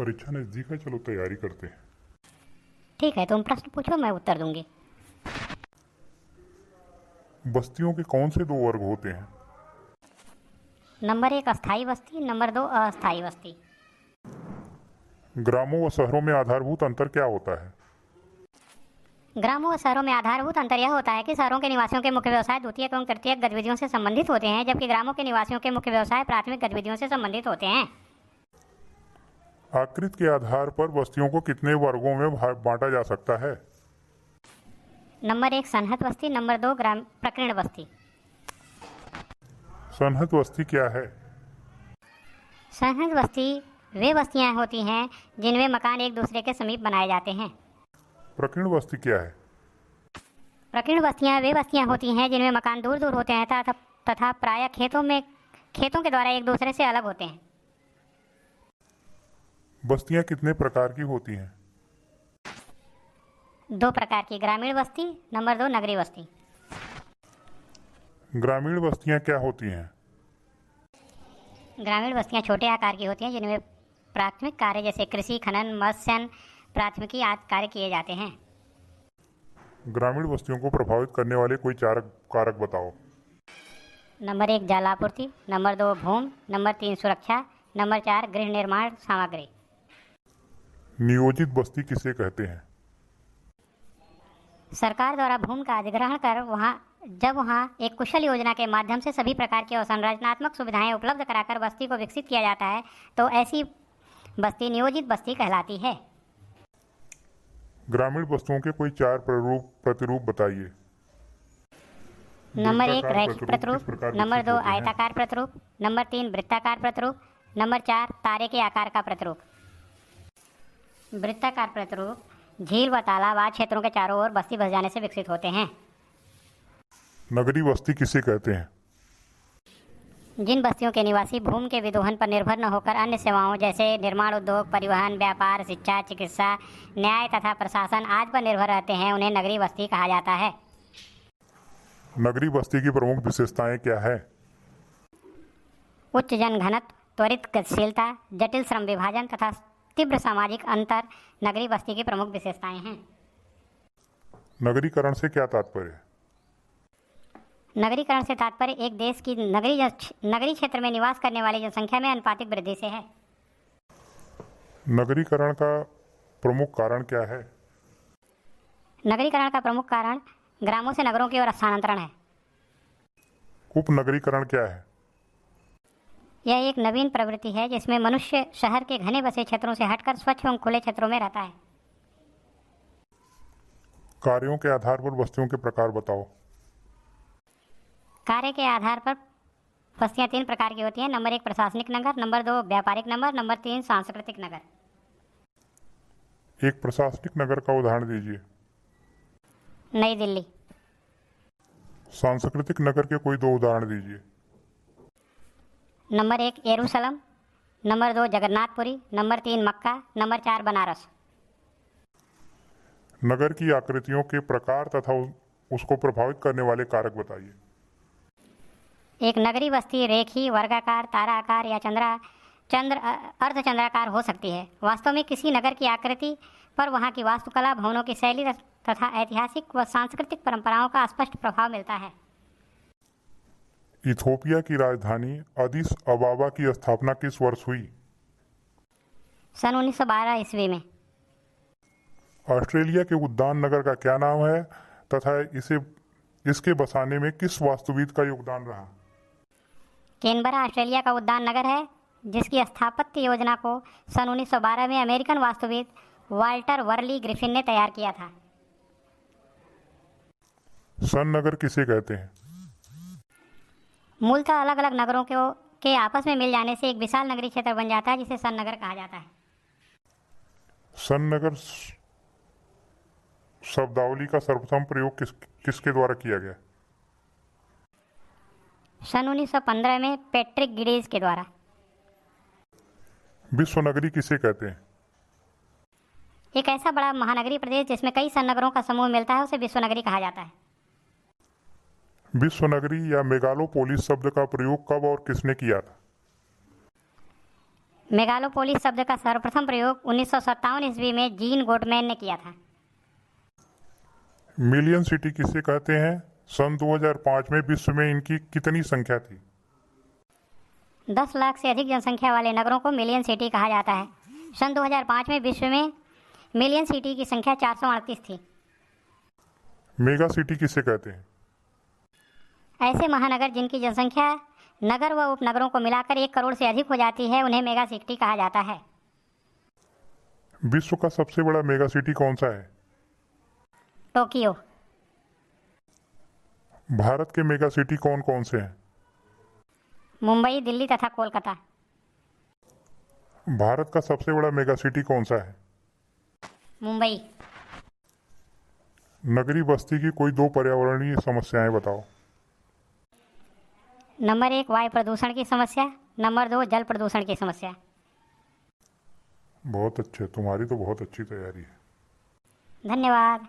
परीक्षा नज़दीक है, चलो तैयारी करते हैं। ठीक है, तुम प्रश्न पूछो, मैं उत्तर दूंगी। बस्तियों के कौन से दो वर्ग होते हैं? नंबर 1 अस्थाई बस्ती, नंबर 2 अस्थाई बस्ती। ग्रामों व शहरों में आधारभूत अंतर क्या होता है? ग्रामों व शहरों में आधारभूत अंतर यह होता है कि शहरों के निवासियों के मुख्य व्यवसाय द्वितीयक एवं तृतीयक गतिविधियों से संबंधित होते हैं, जबकि ग्रामों के निवासियों के मुख्य व्यवसाय प्राथमिक गतिविधियों से संबंधित होते हैं। आकृति के आधार पर बस्तियों को कितने वर्गों में बांटा जा सकता है? नंबर 1 सनहत बस्ती, नंबर 2 ग्राम प्रकीर्ण बस्ती। सनहत बस्ती क्या है? सनहत बस्ती वे बस्तियां होती हैं जिनमें मकान एक दूसरे के समीप बनाए जाते हैं। प्रकीर्ण बस्ती क्या है? प्रकीर्ण बस्तियां वे बस्तियां होती हैं जिनमें मकान दूर दूर होते हैं तथा प्रायः खेतों के द्वारा एक दूसरे से अलग होते हैं। बस्तियां कितने प्रकार की होती हैं? 2 प्रकार की, ग्रामीण बस्ती, नंबर 2 नगरीय बस्ती। ग्रामीण बस्तियां क्या होती हैं? ग्रामीण बस्तियां छोटे आकार की होती हैं जिनमें प्राथमिक कार्य जैसे कृषि, खनन, मत्स्य प्राथमिकी आदि कार्य किए जाते हैं। ग्रामीण बस्तियों को प्रभावित करने वाले कोई चार कारक बताओ। नंबर 1 जल आपूर्ति, नंबर 2 भूमि, नंबर 3 सुरक्षा, नंबर 4 गृह निर्माण सामग्री। नियोजित बस्ती किसे कहते हैं? सरकार द्वारा भूमि का अधिग्रहण कर वहाँ एक कुशल योजना के माध्यम से सभी प्रकार की संरचनात्मक सुविधाएं उपलब्ध कराकर बस्ती को विकसित किया जाता है, तो ऐसी बस्ती नियोजित बस्ती कहलाती है। ग्रामीण वस्तुओं के कोई चार प्रतिरूप बताइए। नंबर 1 वृत्ताकार रैखिक प्रतिरूप, किस प्रकार नंबर विकसित 2 होते हैं? आयताकार प्रतिरूप, नंबर 3 वृत्ताकार प्रतिरूप, नंबर 4 तारे के आकार का प्रतिरूप। वृत्ताकार प्रतिरूप झील व तालाब आदि क्षेत्रों के चारों ओर बस्ती बस जाने से विकसित होते हैं। नगरीय बस्ती किसे कहते हैं? जिन बस्तियों के निवासी भूमि के विदोहन पर निर्भर न होकर अन्य सेवाओं जैसे निर्माण उद्योग, परिवहन, व्यापार, शिक्षा, चिकित्सा, न्याय तथा प्रशासन आदि पर निर्भर रहते हैं, उन्हें नगरीय बस्ती कहा जाता है। नगरीय बस्ती की प्रमुख विशेषताएं क्या है? उच्च जनघनत्व, त्वरित गतिशीलता, जटिल श्रम विभाजन तथा तीव्र सामाजिक अंतर नगरीय बस्ती की प्रमुख विशेषताएं हैं। नगरीकरण से क्या तात्पर्य है? नगरीकरण से तात्पर्य एक देश की नगरीय क्षेत्र में निवास करने वाली जनसंख्या में आनुपातिक वृद्धि से है। नगरीकरण का प्रमुख कारण क्या है? नगरीकरण का प्रमुख कारण ग्रामों से नगरों की ओर स्थानांतरण है। उपनगरीकरण क्या है? यह एक नवीन प्रवृत्ति है जिसमें मनुष्य शहर के घने बसे क्षेत्रों से हटकर स्वच्छ एवं खुले क्षेत्रों में रहता है। कार्यों के आधार पर बस्तियों के प्रकार बताओ। कार्य के आधार पर बस्तियां 3 प्रकार की होती हैं। नंबर 1 प्रशासनिक नगर, नंबर 2 व्यापारिक नंबर 3 सांस्कृतिक नगर। एक प्रशासनिक नगर का उदाहरण दीजिए। नई दिल्ली। सांस्कृतिक नगर के कोई 2 उदाहरण दीजिए। नंबर 1 यरूशलेम, नंबर 2 जगन्नाथपुरी, नंबर 3 मक्का, नंबर 4 बनारस। नगर की आकृतियों के प्रकार तथा उसको प्रभावित करने वाले कारक बताइए। एक नगरीय बस्ती रेखीय, वर्गाकार, ताराकार या अर्धचंद्राकार हो सकती है। वास्तव में किसी नगर की आकृति पर वहाँ की वास्तुकला, भवनों की शैली तथा ऐतिहासिक व सांस्कृतिक परंपराओं का स्पष्ट प्रभाव मिलता है। इथोपिया की राजधानी अदिस अबाबा की स्थापना किस वर्ष हुई? सन 1912 ईस्वी में। ऑस्ट्रेलिया के उद्यान नगर का क्या नाम है तथा इसके बसाने में किस वास्तुविद का योगदान रहा? कैनबरा ऑस्ट्रेलिया का उद्यान नगर है जिसकी स्थापत्य योजना को सन 1912 में अमेरिकन वास्तुविद वाल्टर वर्ली ग्रिफिन ने तैयार किया था। सन नगर किसे कहते हैं? मूलतः अलग अलग नगरों के आपस में मिल जाने से एक विशाल नगरीय क्षेत्र बन जाता है जिसे सन नगर कहा जाता है। सन नगर शब्दावली का सर्वप्रथम प्रयोग किसके द्वारा किया गया? सन 1915 में पैट्रिक गिडीज के द्वारा। विश्व नगरी किसे कहते हैं? एक ऐसा बड़ा महानगरीय प्रदेश जिसमें कई सन नगरों का समूह मिलता है उसे विश्व नगरी कहा जाता है। विश्व नगरी या मेगालोपोलिस शब्द का प्रयोग कब और किसने किया था? मेगालोपोलिस शब्द का सर्वप्रथम प्रयोग 1957 ईस्वी में जीन गोटमैन ने किया था। मिलियन सिटी किसे कहते हैं? सन 2005 में विश्व में इनकी कितनी संख्या थी? 10 लाख से अधिक जनसंख्या वाले नगरों को मिलियन सिटी कहा जाता है। सन 2005 में विश्व में मिलियन सिटी की संख्या 438 थी। मेगा सिटी किसे कहते हैं? ऐसे महानगर जिनकी जनसंख्या नगर व उपनगरों को मिलाकर 1 करोड़ से अधिक हो जाती है उन्हें मेगा सिटी कहा जाता है। विश्व का सबसे बड़ा मेगा सिटी कौन सा है? टोक्यो। भारत के मेगा सिटी कौन कौन से हैं? मुंबई, दिल्ली तथा कोलकाता। भारत का सबसे बड़ा मेगा सिटी कौन सा है? मुंबई। नगरीय बस्ती की कोई 2 पर्यावरणीय समस्याएं बताओ। नंबर 1 वायु प्रदूषण की समस्या, नंबर 2 जल प्रदूषण की समस्या। बहुत अच्छे, तुम्हारी तो बहुत अच्छी तैयारी है। धन्यवाद।